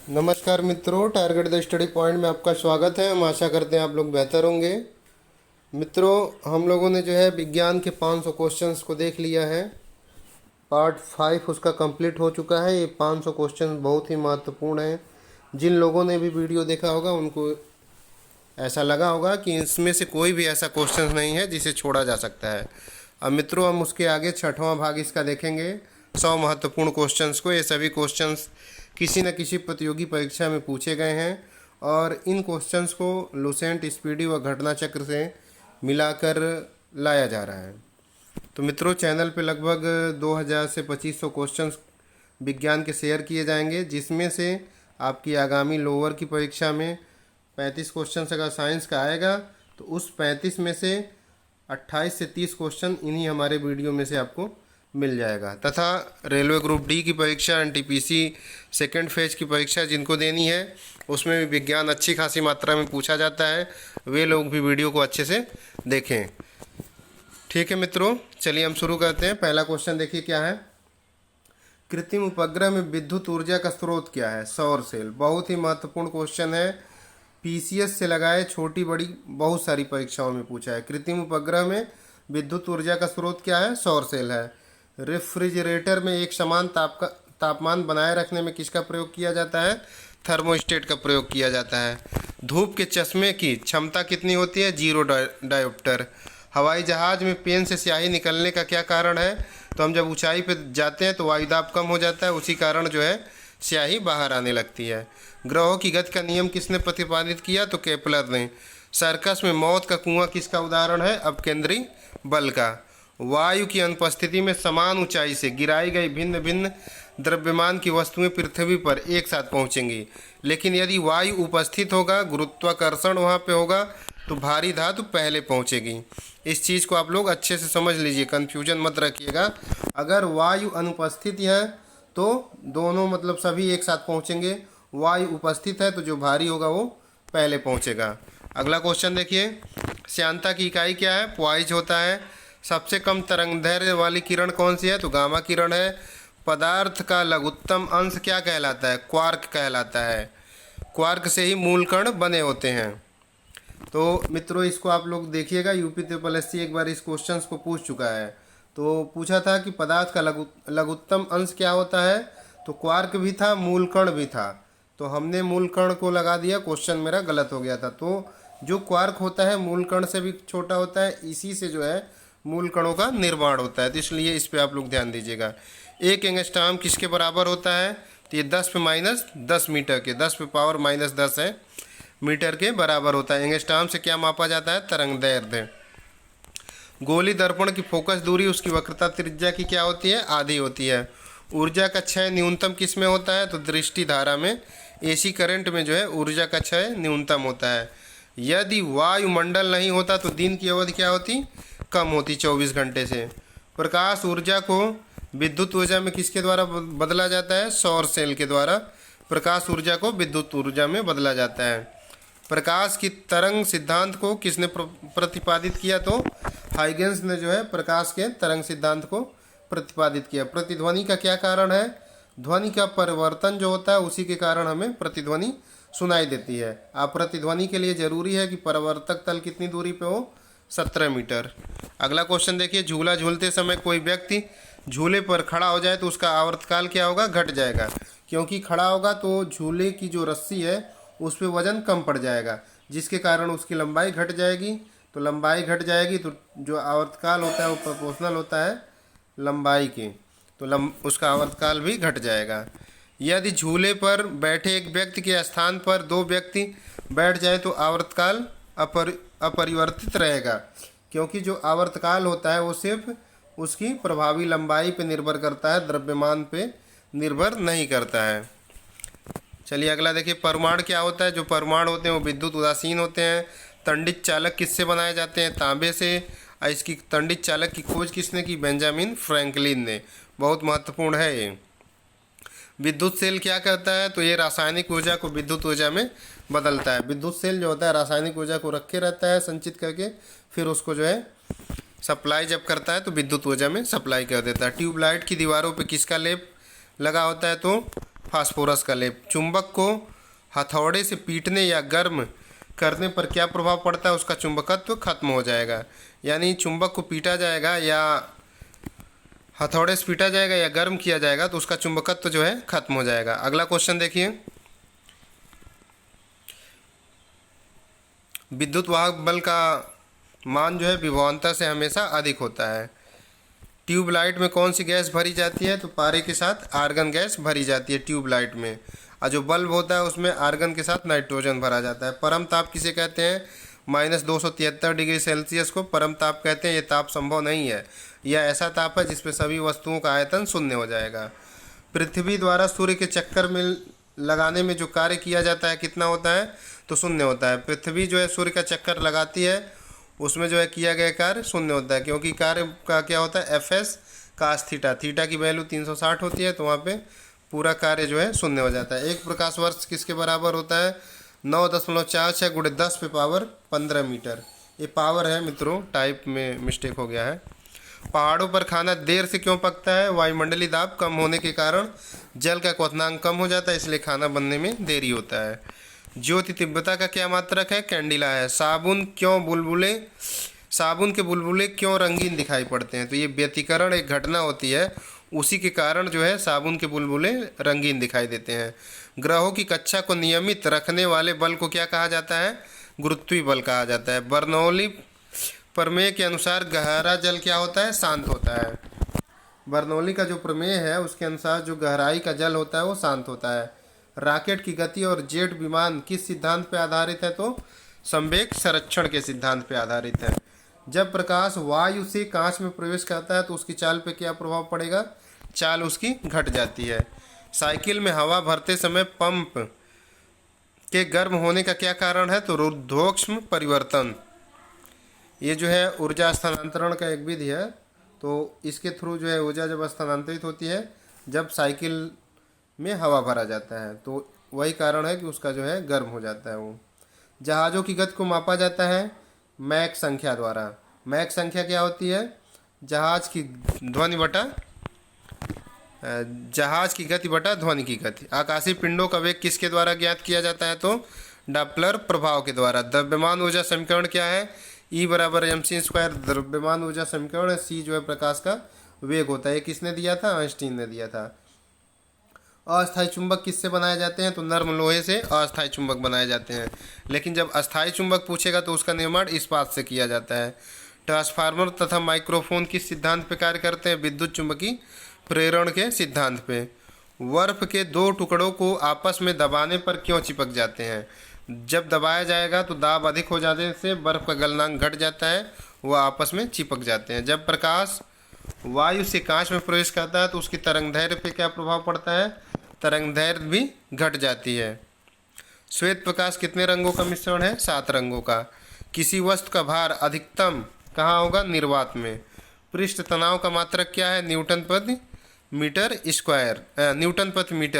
नमस्कार मित्रों, target the study point में आपका स्वागत है। हम आशा करते हैं आप लोग बेहतर होंगे। मित्रों, हम लोगों ने जो है विज्ञान के 500 क्वेश्चंस को देख लिया है। पार्ट 5 उसका कंप्लीट हो चुका है। ये 500 क्वेश्चन बहुत ही महत्वपूर्ण हैं। जिन लोगों ने भी वीडियो देखा होगा उनको ऐसा लगा होगा कि इसमें से कोई भी ऐसा क्वेश्चन नहीं है जिसे छोड़ा जा सकता है। अब मित्रों, हम उसके आगे 6वां भाग इसका देखेंगे, 100 महत्वपूर्ण क्वेश्चंस को। ये सभी क्वेश्चंस किसी न किसी प्रतियोगी परीक्षा में पूछे गए हैं और इन क्वेश्चंस को लुसेंट, स्पीडी व घटना चक्र से मिलाकर लाया जा रहा है। तो मित्रों, चैनल पे लगभग 2000 से 2500 क्वेश्चंस विज्ञान के शेयर किए जाएंगे, जिसमें से आपकी आगामी लोअर की परीक्षा में 35 क्वेश्चन अगर साइंस का आएगा तो उस 35 में से 28 से 30 क्वेश्चन इन्हीं हमारे वीडियो में से आपको मिल जाएगा। तथा रेलवे ग्रुप डी की परीक्षा, एनटीपीसी सेकेंड फेज की परीक्षा जिनको देनी है उसमें भी विज्ञान अच्छी खासी मात्रा में पूछा जाता है। वे लोग भी वीडियो को अच्छे से देखें। ठीक है मित्रों, चलिए हम शुरू करते हैं। पहला क्वेश्चन देखिए क्या है। कृत्रिम उपग्रह में विद्युत ऊर्जा का स्रोत क्या है? सौर सेल। बहुत ही महत्वपूर्ण क्वेश्चन है। पीसीएस से लगाए छोटी बड़ी बहुत सारी परीक्षाओं में पूछा है। कृत्रिम उपग्रह में विद्युत ऊर्जा का स्रोत क्या है? सौर सेल है। रेफ्रिजरेटर में एक समान तापमान बनाए रखने में किसका प्रयोग किया जाता है? थर्मोस्टेट का प्रयोग किया जाता है। धूप के चश्मे की क्षमता कितनी होती है? 0 डायोप्टर। हवाई जहाज में पेन से स्याही निकलने का क्या कारण है? तो हम जब ऊंचाई पर जाते हैं तो वायुदाब कम हो जाता है, उसी कारण जो है स्याही बाहर आने लगती है। ग्रहों की गति का नियम किसने प्रतिपादित किया? तो केपलर ने। सर्कस में मौत का कुआं किसका उदाहरण है? अपकेंद्री बल का। वायु की अनुपस्थिति में समान ऊंचाई से गिराई गई भिन्न भिन्न द्रव्यमान की वस्तुएं पृथ्वी पर एक साथ पहुंचेंगी, लेकिन यदि वायु उपस्थित होगा, गुरुत्वाकर्षण वहां पे होगा, तो भारी धातु पहले पहुंचेगी। इस चीज़ को आप लोग अच्छे से समझ लीजिए, कन्फ्यूजन मत रखिएगा। अगर वायु अनुपस्थित है तो दोनों मतलब सभी एक साथ पहुंचेंगे, वायु उपस्थित है तो जो भारी होगा वो पहले पहुंचेगा। अगला क्वेश्चन देखिए। श्यानता की इकाई क्या है? पॉइज होता है। सबसे कम तरंगदैर्घ्य वाली किरण कौन सी है? तो गामा किरण है। पदार्थ का लघुत्तम अंश क्या कहलाता है? क्वार्क कहलाता है। क्वार्क से ही मूल कण बने होते हैं। तो मित्रों, इसको आप लोग देखिएगा, यूपी SSC एक बार इस क्वेश्चंस को पूछ चुका है। तो पूछा था कि पदार्थ का लघुत्तम अंश क्या होता है? तो क्वार्क भी था, मूल कण भी था। तो हमने मूल कण को लगा दिया, क्वेश्चन मेरा गलत हो गया था। तो जो क्वार्क होता है मूल कण से भी छोटा होता है, इसी से जो है मूल कणों का निर्माण होता है। तो इसलिए इस पे आप लोग ध्यान दीजिएगा। एक एंगस्ट्रॉम किसके बराबर होता है? तो ये 10⁻10 मीटर के, 10⁻−10 है मीटर के बराबर होता है। एंगस्ट्रॉम से क्या मापा जाता है? तरंगदैर्घ्य। गोली दर्पण की फोकस दूरी, उसकी वक्रता त्रिज्या की क्या होती है? आधी होती है। ऊर्जा का क्षय न्यूनतम किस में होता है? तो दृष्टि धारा में। एसी करंट में जो है ऊर्जा का क्षय न्यूनतम होता है। यदि वायुमंडल नहीं होता तो दिन की अवधि क्या होती? कम होती, 24 घंटे से। प्रकाश ऊर्जा को विद्युत ऊर्जा में किसके द्वारा बदला जाता है? सौर सेल के द्वारा प्रकाश ऊर्जा को विद्युत ऊर्जा में बदला जाता है। प्रकाश की तरंग सिद्धांत को किसने प्रतिपादित किया? तो हाइगेंस ने जो है प्रकाश के तरंग सिद्धांत को प्रतिपादित किया। प्रतिध्वनि का क्या कारण है? ध्वनि का परिवर्तन जो होता है उसी के कारण हमें प्रतिध्वनि सुनाई देती है। आप प्रतिध्वनि के लिए जरूरी है कि परावर्तक तल कितनी दूरी पे हो? 17 मीटर। अगला क्वेश्चन देखिए। झूला झूलते समय कोई व्यक्ति झूले पर खड़ा हो जाए तो उसका आवर्तकाल क्या होगा? घट जाएगा, क्योंकि खड़ा होगा तो झूले की जो रस्सी है उस पर वजन कम पड़ जाएगा, जिसके कारण उसकी लंबाई घट जाएगी। तो लंबाई घट जाएगी तो जो आवर्तकाल होता है वो प्रोपोर्शनल होता है लंबाई के, तो उसका आवर्तकाल भी घट जाएगा। यदि झूले पर बैठे एक व्यक्ति के स्थान पर 2 व्यक्ति बैठ जाए तो आवर्तकाल अपरिवर्तित रहेगा, क्योंकि जो आवर्तकाल होता है वो सिर्फ उसकी प्रभावी लंबाई पे निर्भर करता है, द्रव्यमान पे निर्भर नहीं करता है। चलिए अगला देखिए। परमाणु क्या होता है? जो परमाणु होते हैं वो विद्युत उदासीन होते हैं। तंडित चालक किससे बनाए जाते हैं? तांबे से। और इसकी तंडित चालक की खोज किसने की? बेंजामिन फ्रैंकलिन ने। बहुत महत्वपूर्ण है ये। विद्युत सेल क्या करता है? तो ये रासायनिक ऊर्जा को विद्युत ऊर्जा में बदलता है। विद्युत सेल जो होता है रासायनिक ऊर्जा को रखे रहता है संचित करके, फिर उसको जो है सप्लाई जब करता है तो विद्युत ऊर्जा में सप्लाई कर देता है। ट्यूबलाइट की दीवारों पे किसका लेप लगा होता है? तो फास्फोरस का लेप। चुंबक को हथौड़े से पीटने या गर्म करने पर क्या प्रभाव पड़ता है, उसका चुंबकत्व खत्म हो जाएगा। यानी चुंबक को पीटा जाएगा या हथौड़े से पीटा जाएगा या गर्म किया जाएगा तो उसका चुंबकत्व जो है खत्म हो जाएगा। अगला क्वेश्चन देखिए, विद्युत वाहक बल का मान जो है विभवांतर से हमेशा अधिक होता है। ट्यूबलाइट में कौन सी गैस भरी जाती है, तो पारे के साथ आर्गन गैस भरी जाती है ट्यूबलाइट में। और जो बल्ब होता है उसमें आर्गन के साथ नाइट्रोजन भरा जाता है। परम ताप किसे कहते हैं, -273 डिग्री सेल्सियस को परम ताप कहते हैं। ये ताप संभव नहीं है, यह ऐसा ताप है जिसमें सभी वस्तुओं का आयतन शून्य हो जाएगा। पृथ्वी द्वारा सूर्य के चक्कर में लगाने में जो कार्य किया जाता है कितना होता है, तो शून्य होता है। पृथ्वी जो है सूर्य का चक्कर लगाती है, उसमें जो है किया गया कार्य शून्य होता है, क्योंकि कार्य का क्या होता है, FS cos थीटा, थीटा की वैल्यू 360 होती है, तो वहाँ पे पूरा कार्य जो है शून्य हो जाता है। एक प्रकाश वर्ष किसके बराबर होता है, 9.46 × 10⁻15 मीटर। ये पावर है मित्रों, टाइप में मिस्टेक हो गया है। पहाड़ों पर खाना देर से क्यों पकता है, वायुमंडलीय दाब कम होने के कारण जल का क्वथनांक कम हो जाता है, इसलिए खाना बनने में देरी होता है। ज्योति तीव्रता का क्या मात्रक है, कैंडिला है। साबुन के बुलबुले क्यों रंगीन दिखाई पड़ते हैं, तो ये व्यतिकरण एक घटना होती है, उसी के कारण जो है साबुन के बुलबुले रंगीन दिखाई देते हैं। ग्रहों की कक्षा को नियमित रखने वाले बल को क्या कहा जाता है, गुरुत्वीय बल कहा जाता है। बर्नौली प्रमेय के अनुसार गहरा जल क्या होता है, शांत होता है। बर्नौली का जो प्रमेय है उसके अनुसार जो गहराई का जल होता है वो शांत होता है। रॉकेट की गति और जेट विमान किस सिद्धांत पर आधारित है, तो संवेग संरक्षण के सिद्धांत पर आधारित है। जब प्रकाश वायु से कांच में प्रवेश करता है तो उसकी चाल पे क्या प्रभाव पड़ेगा, चाल उसकी घट जाती है। साइकिल में हवा भरते समय पंप के गर्म होने का क्या कारण है, तो रुद्धोष्म परिवर्तन। ये जो है ऊर्जा स्थानांतरण का एक विधि है, तो इसके थ्रू जो है ऊर्जा जब स्थानांतरित होती है जब साइकिल में हवा भरा जाता है, तो वही कारण है कि उसका जो है गर्म हो जाता है वो। जहाज़ों की गति को मापा जाता है मैक संख्या द्वारा। मैक संख्या क्या होती है, जहाज की गति बटा ध्वनि की गति। आकाशीय पिंडों का वेग किसके द्वारा ज्ञात किया जाता है, तो डॉपलर प्रभाव के द्वारा। द्रव्यमान ऊर्जा समीकरण क्या है, E = mc² द्रव्यमान ऊर्जा समीकरण है। C जो है प्रकाश का वेग होता है। ये किसने दिया था, आइंस्टीन ने दिया था। अस्थायी चुंबक किससे बनाए जाते हैं, तो नर्म लोहे से अस्थायी चुंबक बनाए जाते हैं। लेकिन जब अस्थायी चुंबक पूछेगा तो उसका निर्माण इस्पात से किया जाता है। ट्रांसफार्मर तथा माइक्रोफोन किस सिद्धांत पे कार्य करते हैं, विद्युत चुंबकीय प्रेरण के सिद्धांत पे। बर्फ के दो टुकड़ों को आपस में दबाने पर क्यों चिपक जाते हैं, जब दबाया जाएगा तो दाब अधिक हो जाने से बर्फ का गलनांक घट जाता है, वह आपस में चिपक जाते हैं। जब प्रकाश वायु से कांच में प्रवेश करता है तो उसकी तरंगदैर्घ्य पे क्या प्रभाव पड़ता है, तरंगदैर्घ्य भी घट जाती है। श्वेत प्रकाश कितने रंगों का मिश्रण है, 7 रंगों का। किसी वस्तु का भार अधिकतम कहाँ होगा, निर्वात में। पृष्ठ तनाव का मात्रक क्या है, न्यूटन प्रति मीटर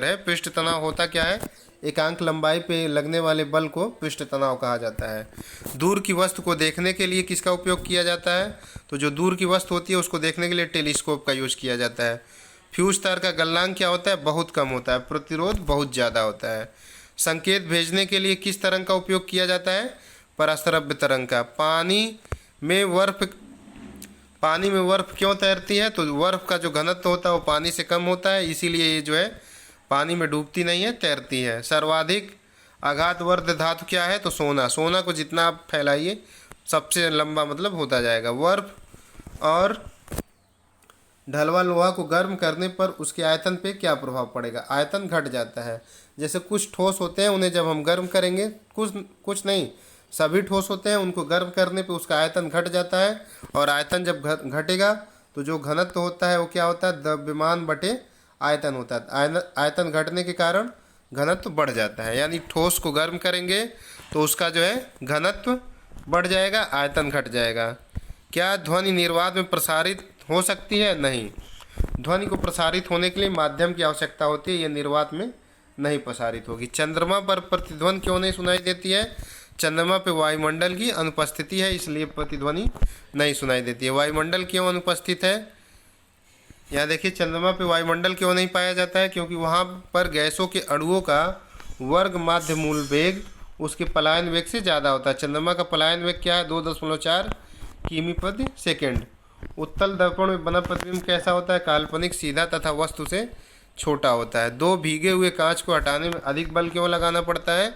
है। पृष्ठ तनाव होता क्या है, एकांक लंबाई पे लगने वाले बल को पृष्ठ तनाव कहा जाता है। दूर की वस्तु को देखने के लिए किसका उपयोग किया जाता है, तो जो दूर की वस्तु होती है उसको देखने के लिए टेलीस्कोप का यूज किया जाता है। फ्यूज तार का गलनांक क्या होता है, बहुत कम होता है। प्रतिरोध बहुत ज़्यादा होता है। संकेत भेजने के लिए किस तरंग का उपयोग किया जाता है, पराश्रव्य तरंग का। पानी में बर्फ क्यों तैरती है, तो बर्फ का जो घनत्व होता है वो पानी से कम होता है, इसीलिए ये जो है पानी में डूबती नहीं है, तैरती है। सर्वाधिक आघातवर्ध धातु क्या है, तो सोना। सोना को जितना आप फैलाइए सबसे लंबा मतलब होता जाएगा। बर्फ और ढलवा लोहा को गर्म करने पर उसके आयतन पे क्या प्रभाव पड़ेगा, आयतन घट जाता है। जैसे कुछ ठोस होते हैं उन्हें जब हम गर्म करेंगे, कुछ नहीं सभी ठोस होते हैं, उनको गर्म करने पे उसका आयतन घट जाता है। और आयतन जब घटेगा तो जो घनत्व होता है वो क्या होता है, द्रव्यमान बटे आयतन होता है। आयतन घटने के कारण घनत्व बढ़ जाता है। यानी ठोस को गर्म करेंगे तो उसका जो है घनत्व बढ़ जाएगा, आयतन घट जाएगा। क्या ध्वनि निर्वात में प्रसारित हो सकती है, नहीं। ध्वनि को प्रसारित होने के लिए माध्यम की आवश्यकता होती है, यह निर्वात में नहीं प्रसारित होगी। चंद्रमा पर प्रतिध्वनि क्यों नहीं सुनाई देती है, चंद्रमा पे वायुमंडल की अनुपस्थिति है, इसलिए प्रतिध्वनि नहीं सुनाई देती है। वायुमंडल क्यों अनुपस्थित है, यहाँ देखिए चंद्रमा पे वायुमंडल क्यों नहीं पाया जाता है, क्योंकि वहाँ पर गैसों के अणुओं का वर्ग माध्य मूल वेग उसके पलायन वेग से ज़्यादा होता है। चंद्रमा का पलायन वेग क्या है? 2.4 किमी प्रति सेकेंड। उत्तल दर्पण में बना प्रतिबिंब कैसा होता है? काल्पनिक, सीधा तथा वस्तु से छोटा होता है। दो भीगे हुए कांच को हटाने में अधिक बल क्यों लगाना पड़ता है?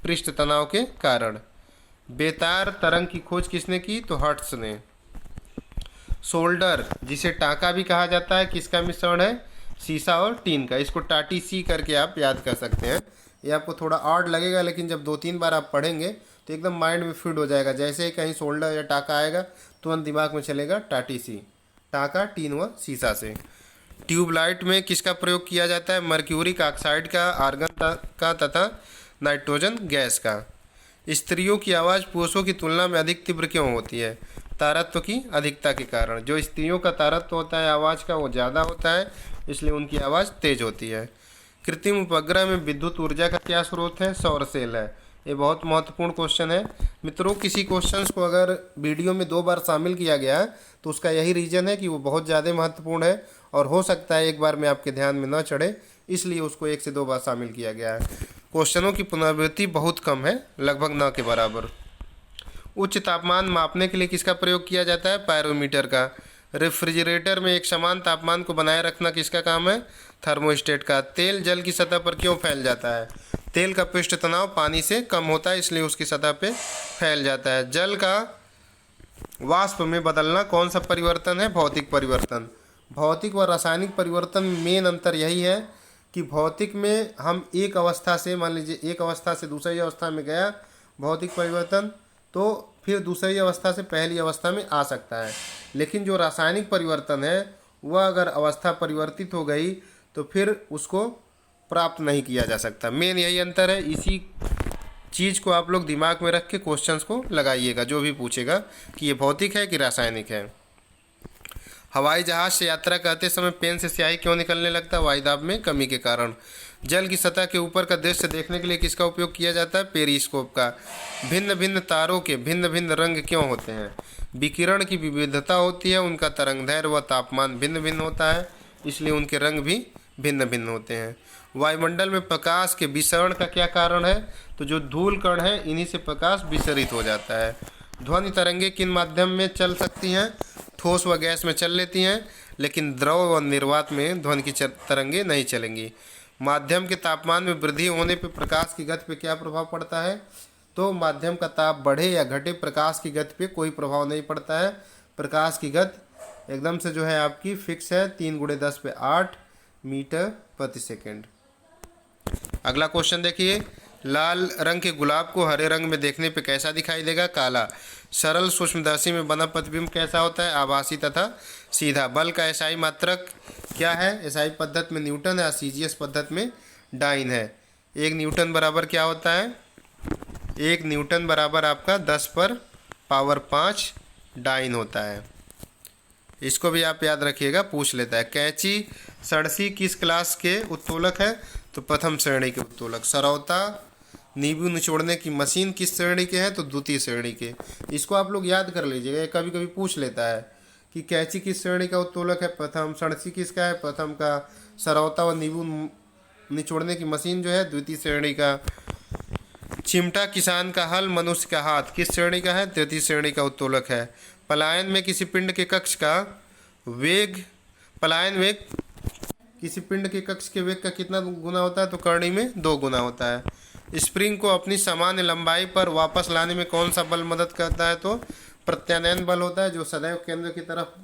पृष्ठ तनाव के कारण। बेतार तरंग की खोज किसने की? तो हर्ट्ज ने। सोल्डर जिसे टाका भी कहा जाता है, किसका मिश्रण है? सीसा और टीन का। इसको टाटी सी करके आप याद कर सकते हैं। ये आपको थोड़ा ऑड लगेगा, लेकिन जब 2-3 बार आप पढ़ेंगे तो एकदम माइंड में फिट हो जाएगा। जैसे ही कहीं सोल्डर या टाका आएगा तुरंत दिमाग में चलेगा टाटी सी, टाका, टीन व सीसा से। ट्यूबलाइट में किसका प्रयोग किया जाता है? मर्क्यूरिक ऑक्साइड का, आर्गन का तथा नाइट्रोजन गैस का। स्त्रियों की आवाज़ पुरुषों की तुलना में अधिक तीव्र क्यों होती है? तारत्व की अधिकता के कारण। जो स्त्रियों का तारत्व होता है आवाज़ का वो ज़्यादा होता है, इसलिए उनकी आवाज़ तेज होती है। कृत्रिम उपग्रह में विद्युत ऊर्जा का क्या स्रोत है? सौर सेल है। ये बहुत महत्वपूर्ण क्वेश्चन है मित्रों। किसी क्वेश्चंस को अगर वीडियो में 2 बार शामिल किया गया है तो उसका यही रीज़न है कि वो बहुत ज़्यादा महत्वपूर्ण है, और हो सकता है एक बार में आपके ध्यान में न चढ़े, इसलिए उसको 1 से 2 बार शामिल किया गया है। क्वेश्चनों की पुनरावृत्ति बहुत कम है, लगभग न के बराबर। उच्च तापमान मापने के लिए किसका प्रयोग किया जाता है? पायरोमीटर का। रेफ्रिजरेटर में एक समान तापमान को बनाए रखना किसका काम है? थर्मोस्टेट का। तेल जल की सतह पर क्यों फैल जाता है? तेल का पृष्ठ तनाव पानी से कम होता है, इसलिए उसकी सतह पे फैल जाता है। जल का वाष्प में बदलना कौन सा परिवर्तन है? भौतिक परिवर्तन। भौतिक व रासायनिक परिवर्तन में मेन अंतर यही है कि भौतिक में हम एक अवस्था से, मान लीजिए एक अवस्था से दूसरी अवस्था में गया भौतिक परिवर्तन, तो फिर दूसरी अवस्था से पहली अवस्था में आ सकता है। लेकिन जो रासायनिक परिवर्तन है वह अगर अवस्था परिवर्तित हो गई तो फिर उसको प्राप्त नहीं किया जा सकता। मेन यही अंतर है। इसी चीज़ को आप लोग दिमाग में रख के क्वेश्चंस को लगाइएगा, जो भी पूछेगा कि ये भौतिक है कि रासायनिक है। हवाई जहाज से यात्रा करते समय पेन से स्याही क्यों निकलने लगता है? वायुदाब में कमी के कारण। जल की सतह के ऊपर का दृश्य देखने के लिए किसका उपयोग किया जाता है? पेरिस्कोप का। भिन्न भिन्न तारों के भिन्न भिन्न रंग क्यों होते हैं? विकिरण की विविधता होती है, उनका तरंगदैर्घ्य व तापमान भिन्न भिन्न होता है, इसलिए उनके रंग भी भिन्न भिन्न होते हैं। वायुमंडल में प्रकाश के विसरण का क्या कारण है? तो जो धूल कण है इन्हीं से प्रकाश विसरित हो जाता है। ध्वनि तरंगे किन माध्यम में चल सकती हैं? ठोस व गैस में चल लेती हैं, लेकिन द्रव व निर्वात में ध्वनि की तरंगे नहीं चलेंगी। माध्यम के तापमान में वृद्धि होने पर प्रकाश की गति पर क्या प्रभाव पड़ता है? तो माध्यम का ताप बढ़े या घटे प्रकाश की गति पे कोई प्रभाव नहीं पड़ता है। प्रकाश की गति एकदम से जो है आपकी फिक्स है, 3 × 10⁸ मीटर प्रति सेकेंड। अगला क्वेश्चन देखिए, लाल रंग के गुलाब को हरे रंग में देखने पे कैसा दिखाई देगा? काला। सरल सूक्ष्मदर्शी में बना प्रतिबिंब कैसा होता है? आभासी तथा सीधा। बल का एसआई मात्रक क्या है? एसआई पद्धति में न्यूटन है, सीजीएस पद्धति में डाइन है। 1 न्यूटन बराबर क्या होता है? 1 न्यूटन बराबर आपका 10⁵ डाइन होता है। इसको भी आप याद रखिएगा, पूछ लेता है। कैंची सड़सी किस क्लास के उत्तोलक है? तो प्रथम श्रेणी के उत्तोलक। सरौता नींबू निचोड़ने की मशीन किस श्रेणी के हैं? तो द्वितीय श्रेणी के। इसको आप लोग याद कर लीजिएगा, कभी कभी पूछ लेता है कि कैंची किस श्रेणी का उत्तोलक है? प्रथम। सड़सी किसका है? प्रथम का। सरौता व नींबू निचोड़ने की मशीन जो है द्वितीय श्रेणी का। चिमटा किसान का हल मनुष्य का हाथ किस श्रेणी का है? तृतीय श्रेणी का उत्तोलक है। पलायन में किसी पिंड के कक्ष का वेग, पलायन वेग किसी पिंड के कक्ष के वेग का कितना गुना होता है? तो करणी में 2 गुना होता है। स्प्रिंग को अपनी सामान्य लंबाई पर वापस लाने में कौन सा बल मदद करता है? तो प्रत्यानयन बल होता है, जो सदैव केंद्र की तरफ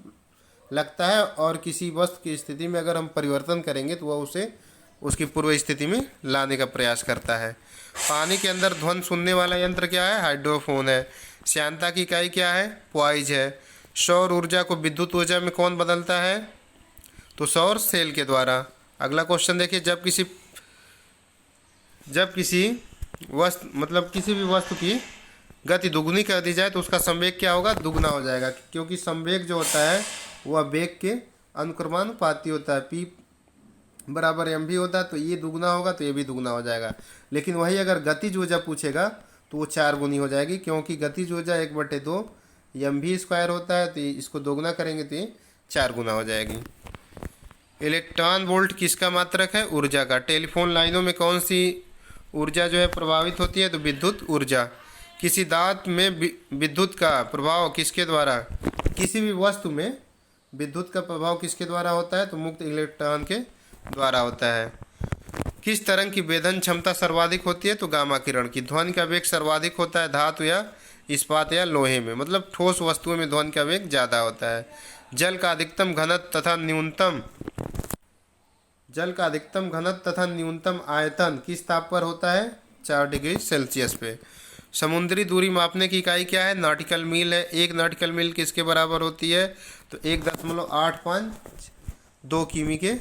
लगता है, और किसी वस्तु की स्थिति में अगर हम परिवर्तन करेंगे तो वह उसे उसकी पूर्व स्थिति में लाने का प्रयास करता है। पानी के अंदर ध्वनि सुनने वाला यंत्र क्या है? हाइड्रोफोन है। श्यानता की इकाई क्या है? पॉइज है। सौर ऊर्जा को विद्युत ऊर्जा में कौन बदलता है? तो सौर सेल के द्वारा। अगला क्वेश्चन देखिए, जब किसी वस्तु मतलब किसी भी वस्तु की गति दुगुनी कर दी जाए तो उसका संवेग क्या होगा? दुगना हो जाएगा, क्योंकि संवेग जो होता है वह वेग के अनुक्रमानुपाती होता है। P = mv होता है, तो ये दुगना होगा तो ये भी दुगना हो जाएगा। लेकिन वही अगर गतिज ऊर्जा पूछेगा तो वो 4 गुनी हो जाएगी, क्योंकि गतिज ऊर्जा 1/2 mv² होता है, तो इसको दोगुना करेंगे तो ये 4 गुना हो जाएगी। इलेक्ट्रॉन वोल्ट किसका मात्रक है? ऊर्जा का। टेलीफोन लाइनों में कौन सी ऊर्जा जो है प्रभावित होती है? तो विद्युत ऊर्जा। किसी धात में विद्युत का प्रभाव किसके द्वारा, किसी भी वस्तु में विद्युत का प्रभाव किसके द्वारा होता है? तो मुक्त इलेक्ट्रॉन के द्वारा होता है। किस तरंग की वेधन क्षमता सर्वाधिक होती है? तो गामा किरण की। ध्वनि का वेग सर्वाधिक होता है धातु या इस्पात या लोहे में, मतलब ठोस वस्तुओं में ध्वनि का वेग ज़्यादा होता है। जल का अधिकतम घनत्व तथा न्यूनतम आयतन किस ताप पर होता है? 4 डिग्री सेल्सियस पे। समुद्री दूरी मापने की इकाई क्या है? नॉटिकल मील है। 1 नॉटिकल मील किसके बराबर होती है? तो 1.852 किमी के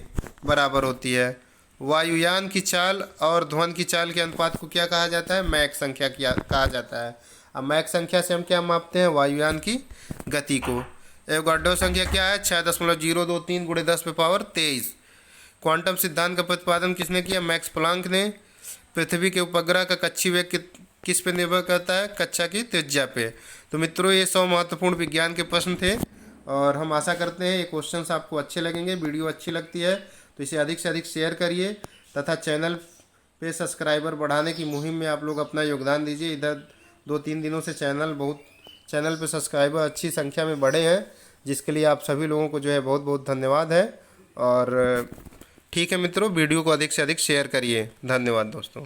बराबर होती है। वायुयान की चाल और ध्वनि की चाल के अनुपात को क्या कहा जाता है? मैक संख्या कहा जाता है। अब मैक संख्या से हम क्या मापते हैं? वायुयान की गति को। एवोगाड्रो संख्या क्या है? 6.023 × 10⁻23। क्वांटम सिद्धांत का प्रतिपादन किसने किया? मैक्स प्लांक ने। पृथ्वी के उपग्रह का कक्षीय वेग किस पे निर्भर करता है? कक्षा की त्रिज्या पे। तो मित्रों, ये 100 महत्वपूर्ण विज्ञान के प्रश्न थे और हम आशा करते हैं ये क्वेश्चंस आपको अच्छे लगेंगे। वीडियो अच्छी लगती है तो इसे अधिक से अधिक शेयर करिए तथा चैनल पे सब्सक्राइबर बढ़ाने की मुहिम में आप लोग अपना योगदान दीजिए। इधर 2-3 दिनों से चैनल पे सब्सक्राइबर अच्छी संख्या में बढ़े हैं, जिसके लिए आप सभी लोगों को जो है बहुत बहुत धन्यवाद है। और ठीक है मित्रों, वीडियो को अधिक से अधिक शेयर करिए। धन्यवाद दोस्तों।